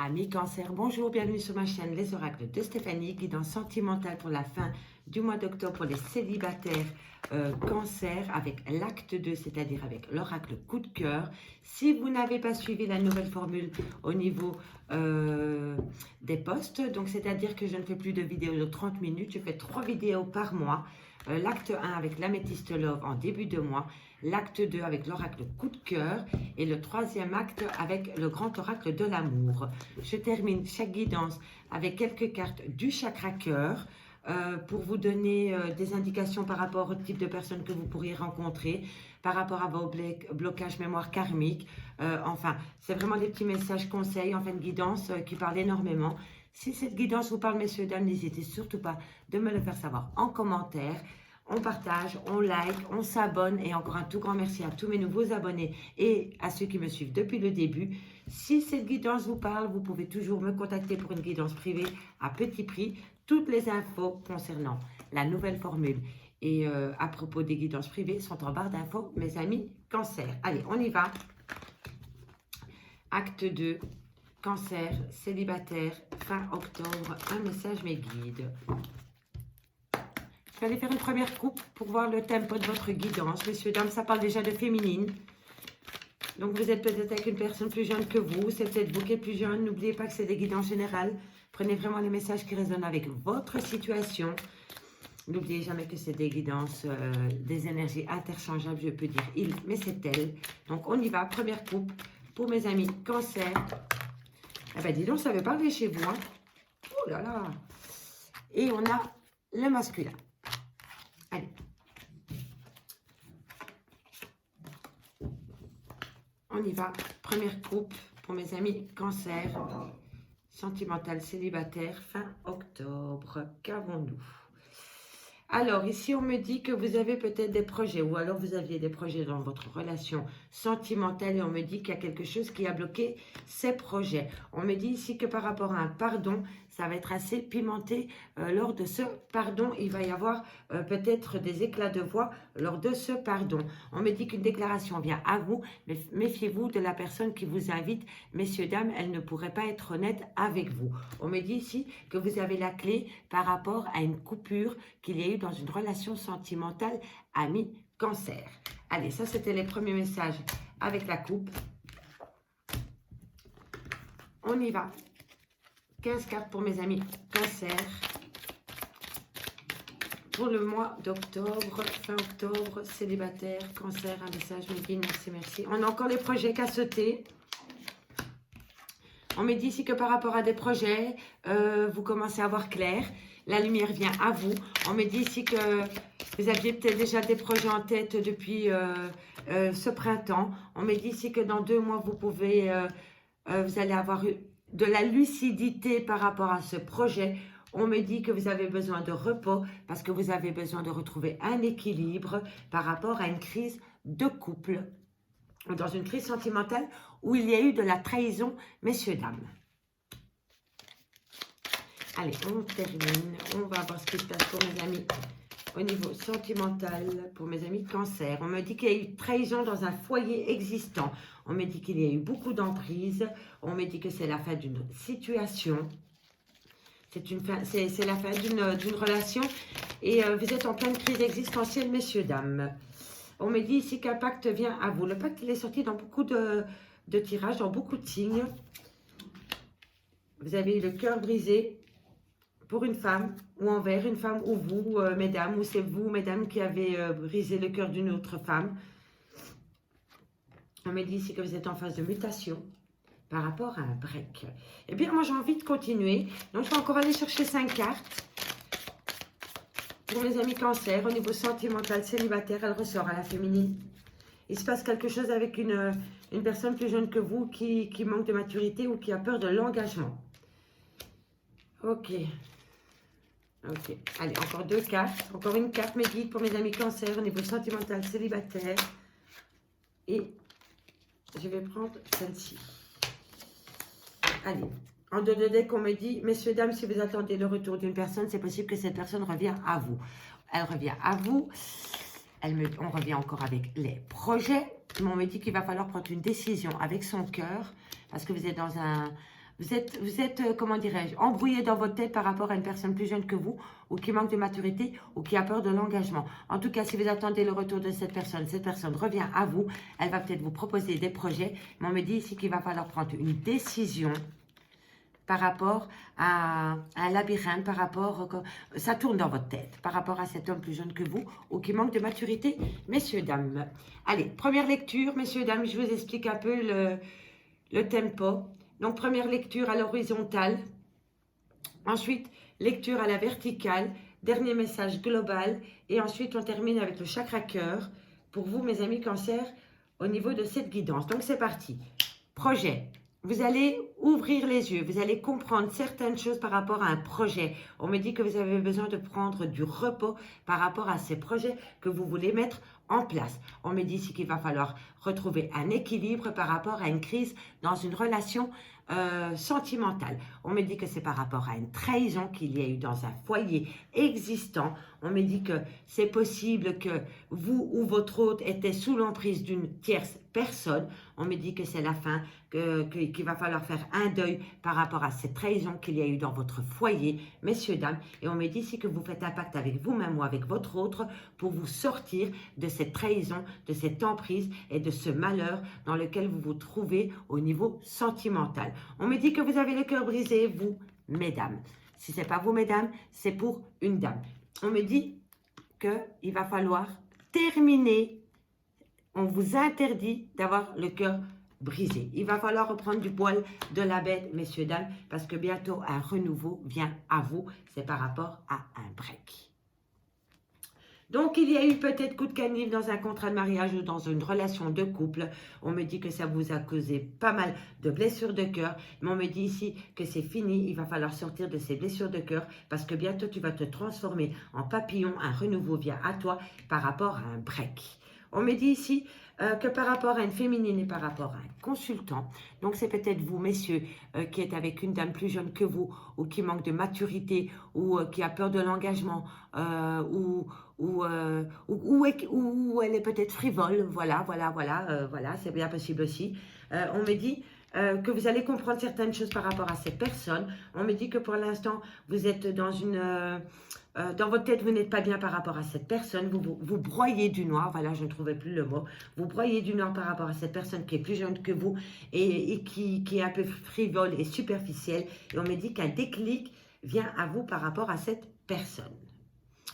Amis cancer, bonjour, bienvenue sur ma chaîne Les Oracles de Stéphanie, guidance sentimentale pour la fin du mois d'octobre pour les célibataires cancer avec l'acte 2, c'est-à-dire avec l'oracle coup de cœur. Si vous n'avez pas suivi la nouvelle formule au niveau des posts, donc c'est-à-dire que je ne fais plus de vidéos de 30 minutes, je fais 3 vidéos par mois. L'acte 1 avec l'améthyste love en début de mois, l'acte 2 avec l'oracle coup de cœur et le troisième acte avec le grand oracle de l'amour. Je termine chaque guidance avec quelques cartes du chakra cœur pour vous donner des indications par rapport au type de personnes que vous pourriez rencontrer, par rapport à vos blocages mémoire karmique. Enfin, c'est vraiment des petits messages conseils, enfin une guidance qui parle énormément. Si cette guidance vous parle, messieurs, dames, n'hésitez surtout pas de me le faire savoir en commentaire. On partage, on like, on s'abonne et encore un tout grand merci à tous mes nouveaux abonnés et à ceux qui me suivent depuis le début. Si cette guidance vous parle, vous pouvez toujours me contacter pour une guidance privée à petit prix. Toutes les infos concernant la nouvelle formule et à propos des guidances privées sont en barre d'infos, mes amis cancer. Allez, on y va. Acte 2. Cancer, célibataire, fin octobre, un message mes guides. Je vais aller faire une première coupe pour voir le tempo de votre guidance. Messieurs, dames, ça parle déjà de féminine. Donc, vous êtes peut-être avec une personne plus jeune que vous. C'est peut-être vous qui êtes plus jeune. N'oubliez pas que c'est des guidances générales. Prenez vraiment les messages qui résonnent avec votre situation. N'oubliez jamais que c'est des guidances, des énergies interchangeables. Je peux dire il, mais c'est elle. Donc, on y va. Première coupe pour mes amis cancer. Eh bien, dis donc, ça veut parler chez vous. Hein. Oh là là. Et on a le masculin. Allez. On y va. Première coupe pour mes amis cancer. Sentimental célibataire, fin octobre. Qu'avons-nous? Alors, ici, on me dit que vous avez peut-être des projets, ou alors vous aviez des projets dans votre relation sentimentale, et on me dit qu'il y a quelque chose qui a bloqué ces projets. On me dit ici que par rapport à un pardon, ça va être assez pimenté lors de ce pardon. Il va y avoir peut-être des éclats de voix lors de ce pardon. On me dit qu'une déclaration vient à vous, mais méfiez-vous de la personne qui vous invite. Messieurs, dames, elle ne pourrait pas être honnête avec vous. On me dit ici que vous avez la clé par rapport à une coupure qu'il y a eu dans une relation sentimentale ami cancer. Allez, ça c'était les premiers messages avec la coupe. On y va. 15 cartes pour mes amis cancer. Pour le mois d'octobre, fin octobre, célibataire, cancer, un message, me dit merci, merci. On a encore les projets qu'à sauter. On me dit ici que par rapport à des projets, vous commencez à voir clair. La lumière vient à vous. On me dit ici que vous aviez peut-être déjà des projets en tête depuis ce printemps. On me dit ici que dans 2 mois, vous allez avoir de la lucidité par rapport à ce projet. On me dit que vous avez besoin de repos parce que vous avez besoin de retrouver un équilibre par rapport à une crise de couple. Dans une crise sentimentale où il y a eu de la trahison, messieurs, dames. Allez, on termine. On va voir ce qui se passe pour mes amis au niveau sentimental, pour mes amis cancer. On me dit qu'il y a eu trahison dans un foyer existant. On me dit qu'il y a eu beaucoup d'emprise. On me dit que c'est la fin d'une situation. C'est la fin d'une relation. Et vous êtes en pleine crise existentielle, messieurs, dames. On me dit ici qu'un pacte vient à vous. Le pacte, il est sorti dans beaucoup de tirages, dans beaucoup de signes. Vous avez eu le cœur brisé pour une femme ou envers une femme ou vous, mesdames, ou c'est vous, mesdames, qui avez brisé le cœur d'une autre femme. On me dit ici que vous êtes en phase de mutation par rapport à un break. Eh bien, moi, j'ai envie de continuer. Donc, je vais encore aller chercher 5 cartes. Pour mes amis cancer, au niveau sentimental, célibataire, elle ressort à la féminine. Il se passe quelque chose avec une personne plus jeune que vous qui manque de maturité ou qui a peur de l'engagement. Ok. Ok. Allez, encore 2 cartes. Encore une carte, mes guides, pour mes amis cancer, au niveau sentimental, célibataire. Et je vais prendre celle-ci. Allez. En 2 de deck, on me dit, messieurs, dames, si vous attendez le retour d'une personne, c'est possible que cette personne revienne à vous. Elle revient à vous. On revient encore avec les projets. Mais on me dit qu'il va falloir prendre une décision avec son cœur. Parce que vous êtes dans Comment dirais-je, embrouillé dans votre tête par rapport à une personne plus jeune que vous, ou qui manque de maturité, ou qui a peur de l'engagement. En tout cas, si vous attendez le retour de cette personne revient à vous, elle va peut-être vous proposer des projets, mais on me dit ici qu'il va falloir prendre une décision par rapport à un labyrinthe, par rapport, ça tourne dans votre tête, par rapport à cet homme plus jeune que vous, ou qui manque de maturité, messieurs, dames. Allez, première lecture, messieurs, dames, je vous explique un peu le tempo. Donc, première lecture à l'horizontale. Ensuite, lecture à la verticale. Dernier message global. Et ensuite, on termine avec le chakra cœur. Pour vous, mes amis cancer, au niveau de cette guidance. Donc, c'est parti. Projet. Vous allez ouvrir les yeux. Vous allez comprendre certaines choses par rapport à un projet. On me dit que vous avez besoin de prendre du repos par rapport à ces projets que vous voulez mettre en place. On me dit ici qu'il va falloir retrouver un équilibre par rapport à une crise dans une relation sentimentale. On me dit que c'est par rapport à une trahison qu'il y a eu dans un foyer existant. On me dit que c'est possible que vous ou votre hôte était sous l'emprise d'une tierce personne. On me dit que c'est la fin, qu'il va falloir faire un deuil par rapport à cette trahison qu'il y a eu dans votre foyer, messieurs, dames. Et on me dit ici que vous faites un pacte avec vous-même ou avec votre autre pour vous sortir de cette trahison, de cette emprise et de ce malheur dans lequel vous vous trouvez au niveau sentimental. On me dit que vous avez le cœur brisé, vous, mesdames. Si ce n'est pas vous, mesdames, c'est pour une dame. On me dit qu'il va falloir terminer. On vous interdit d'avoir le cœur brisé. Il va falloir reprendre du poil de la bête, messieurs, dames, parce que bientôt un renouveau vient à vous. C'est par rapport à un break. Donc, il y a eu peut-être coup de canif dans un contrat de mariage ou dans une relation de couple. On me dit que ça vous a causé pas mal de blessures de cœur. Mais on me dit ici que c'est fini. Il va falloir sortir de ces blessures de cœur parce que bientôt, tu vas te transformer en papillon. Un renouveau vient à toi par rapport à un break. On me dit ici que par rapport à une féminine et par rapport à un consultant, donc c'est peut-être vous, messieurs, qui êtes avec une dame plus jeune que vous, ou qui manque de maturité, ou qui a peur de l'engagement, ou elle est peut-être frivole, voilà, c'est bien possible aussi. On me dit que vous allez comprendre certaines choses par rapport à cette personne. On me dit que pour l'instant, vous êtes dans dans votre tête, vous n'êtes pas bien par rapport à cette personne. Vous broyez du noir, voilà, je ne trouvais plus le mot. Vous broyez du noir par rapport à cette personne qui est plus jeune que vous et qui est un peu frivole et superficielle. Et on me dit qu'un déclic vient à vous par rapport à cette personne.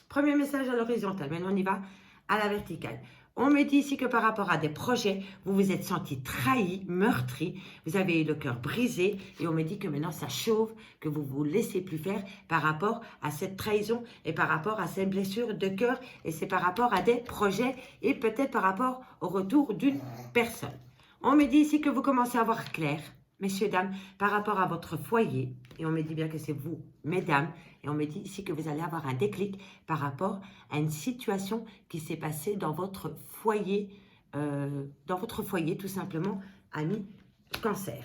Premier message à l'horizontale. Maintenant, on y va à la verticale. On me dit ici que par rapport à des projets, vous vous êtes senti trahi, meurtri, vous avez eu le cœur brisé et on me dit que maintenant ça chauffe, que vous ne vous laissez plus faire par rapport à cette trahison et par rapport à cette blessure de cœur et c'est par rapport à des projets et peut-être par rapport au retour d'une personne. On me dit ici que vous commencez à voir clair, messieurs, dames, par rapport à votre foyer et on me dit bien que c'est vous, mesdames, et on me dit ici que vous allez avoir un déclic par rapport à une situation qui s'est passée dans votre foyer tout simplement, amis, cancer.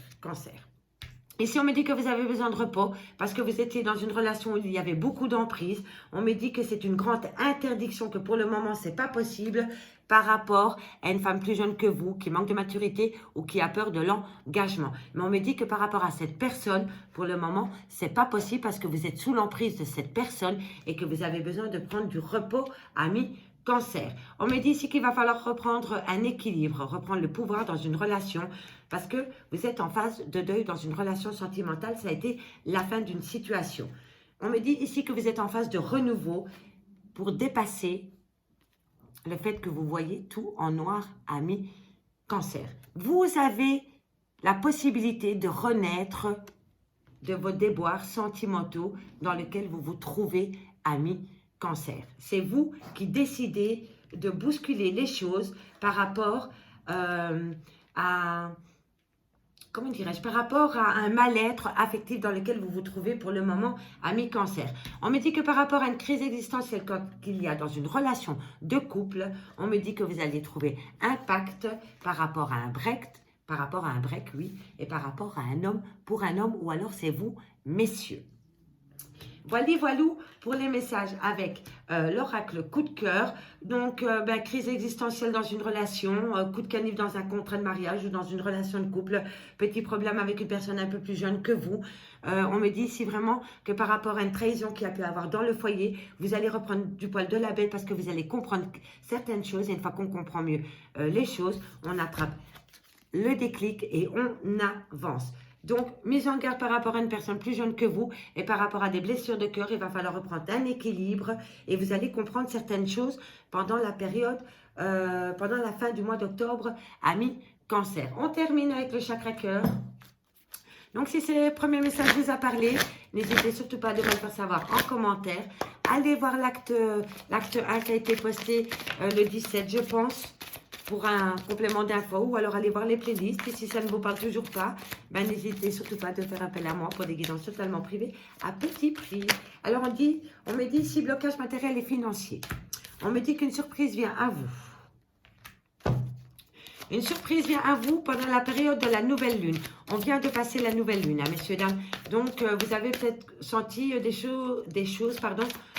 Ici, on me dit que vous avez besoin de repos parce que vous étiez dans une relation où il y avait beaucoup d'emprise. On me dit que c'est une grande interdiction, que pour le moment, ce n'est pas possible par rapport à une femme plus jeune que vous, qui manque de maturité ou qui a peur de l'engagement. Mais on me dit que par rapport à cette personne, pour le moment, ce n'est pas possible parce que vous êtes sous l'emprise de cette personne et que vous avez besoin de prendre du repos, amis, cancer. On me dit ici qu'il va falloir reprendre un équilibre, reprendre le pouvoir dans une relation parce que vous êtes en phase de deuil dans une relation sentimentale. Ça a été la fin d'une situation. On me dit ici que vous êtes en phase de renouveau pour dépasser le fait que vous voyez tout en noir, amis, cancer. Vous avez la possibilité de renaître de vos déboires sentimentaux dans lesquels vous vous trouvez, amis, cancer. C'est vous qui décidez de bousculer les choses par rapport comment dirais-je, par rapport à un mal-être affectif dans lequel vous vous trouvez pour le moment, amis cancer. On me dit que par rapport à une crise existentielle qu'il y a dans une relation de couple, on me dit que vous allez trouver un pacte par rapport à un break, oui, et par rapport à un homme, pour un homme, ou alors c'est vous, messieurs. Voilou pour les messages avec l'oracle coup de cœur. Donc, crise existentielle dans une relation, coup de canif dans un contrat de mariage ou dans une relation de couple, petit problème avec une personne un peu plus jeune que vous. On me dit ici vraiment que par rapport à une trahison qu'il y a pu avoir dans le foyer, vous allez reprendre du poil de la bête parce que vous allez comprendre certaines choses. Et une fois qu'on comprend mieux les choses, on attrape le déclic et on avance. Donc, mise en garde par rapport à une personne plus jeune que vous et par rapport à des blessures de cœur, il va falloir reprendre un équilibre et vous allez comprendre certaines choses pendant la période, pendant la fin du mois d'octobre, amis Cancer. On termine avec le chakra cœur. Donc, si ce premier message vous a parlé, n'hésitez surtout pas de me le faire savoir en commentaire. Allez voir l'acte 1 qui a été posté le 17, je pense, pour un complément d'infos, ou alors allez voir les playlists. Et si ça ne vous parle toujours pas, n'hésitez surtout pas de faire appel à moi pour des guidances totalement privées à petit prix. Alors on me dit ici blocage matériel et financier. On me dit qu'une surprise vient à vous. Une surprise vient à vous pendant la période de la nouvelle lune. On vient de passer la nouvelle lune, hein, messieurs, dames. Donc, vous avez peut-être senti des choses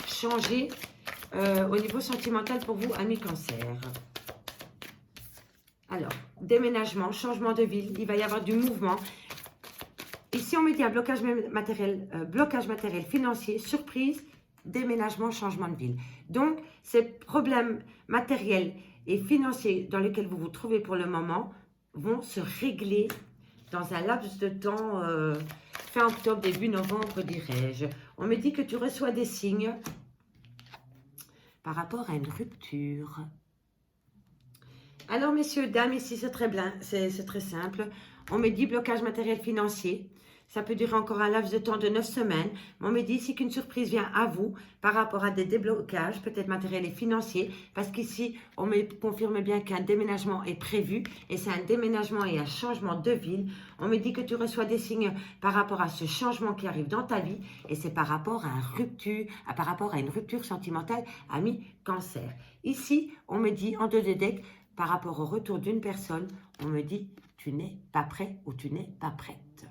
changer au niveau sentimental pour vous, amis Cancer. Alors, déménagement, changement de ville, il va y avoir du mouvement. Ici, on me dit un blocage matériel financier, surprise, déménagement, changement de ville. Donc, ces problèmes matériels et financiers dans lesquels vous vous trouvez pour le moment vont se régler dans un laps de temps fin octobre, début novembre, dirais-je. On me dit que tu reçois des signes par rapport à une rupture. Alors, messieurs, dames, ici, c'est très bien, c'est très simple. On me dit blocage matériel financier. Ça peut durer encore un laps de temps de 9 semaines. On me dit ici qu'une surprise vient à vous par rapport à des déblocages, peut-être matériels et financiers. Parce qu'ici, on me confirme bien qu'un déménagement est prévu. Et c'est un déménagement et un changement de ville. On me dit que tu reçois des signes par rapport à ce changement qui arrive dans ta vie. Et c'est par rapport à une rupture sentimentale, ami Cancer. Ici, on me dit en 2 decks, par rapport au retour d'une personne, on me dit tu n'es pas prêt ou tu n'es pas prête.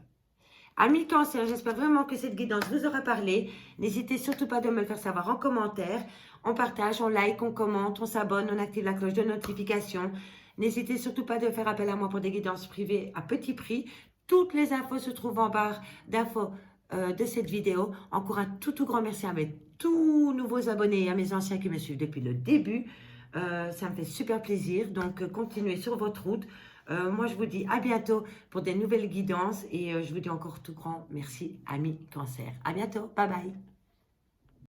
Amis Cancer, j'espère vraiment que cette guidance vous aura parlé. N'hésitez surtout pas de me le faire savoir en commentaire. On partage, on like, on commente, on s'abonne, on active la cloche de notification. N'hésitez surtout pas de faire appel à moi pour des guidances privées à petit prix. Toutes les infos se trouvent en barre d'infos de cette vidéo. Encore un tout grand merci à mes tout nouveaux abonnés et à mes anciens qui me suivent depuis le début. Ça me fait super plaisir, donc continuez sur votre route. Moi, je vous dis à bientôt pour des nouvelles guidances et je vous dis encore tout grand merci, amis Cancer. À bientôt, bye bye.